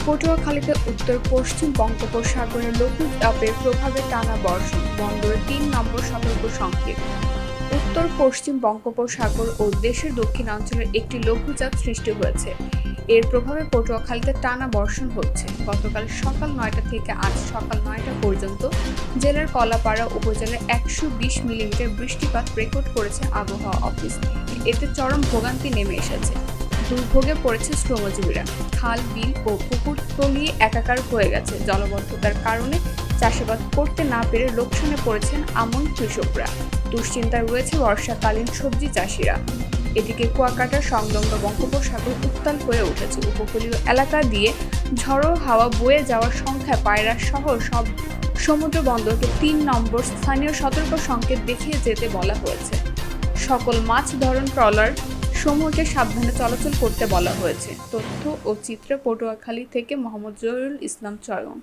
পটুয়াখালীতে উত্তর পশ্চিম বঙ্গোপসাগরে লঘুচাপের প্রভাবে টানা বর্ষণ, বন্দরে ৩ নম্বর সতর্ক সংকেত। উত্তর পশ্চিম বঙ্গোপসাগর ও দেশের দক্ষিণাঞ্চলের একটি লঘুচাপ সৃষ্টি হয়েছে। এর প্রভাবে পটুয়াখালীতে টানা বর্ষণ হচ্ছে। গতকাল সকাল ৯টা থেকে আজ সকাল ৯টা পর্যন্ত জেলার কলাপাড়া উপজেলায় ১২০ মিলিমিটার বৃষ্টিপাত রেকর্ড করেছে আবহাওয়া অফিস। এতে চরম ভোগান্তি নেমে এসেছে। দুর্ভোগে পড়েছে শ্রমজীবীরা। খাল, বিল ও পুকুর তলিয়ে একাকার হয়ে গেছে। জলাবদ্ধতার কারণে চাষাবাদ করতে না পেরে লোকসানে পড়েছেন আমন কৃষকরা। দুশ্চিন্তায় রয়েছে বর্ষাকালীন সবজি চাষিরা। এদিকে কুয়াকাটা সংলগ্ন বঙ্গোপসাগর উত্তাল হয়ে উঠেছে। উপকূলীয় এলাকা দিয়ে ঝড়ো হাওয়া বয়ে যাওয়ার সংখ্যায় পায়রা সহ সব সমুদ্র বন্দরকে ৩ নম্বর স্থানীয় সতর্ক সংকেত দেখিয়ে যেতে বলা হয়েছে। সকল মাছ ধরন ট্রলার সমূহকে সাবধানে চলাচল করতে বলা হয়েছে। তথ্য ও চিত্রে পটুয়াখালী থেকে মোহাম্মদ জহিরুল ইসলাম চয়ন।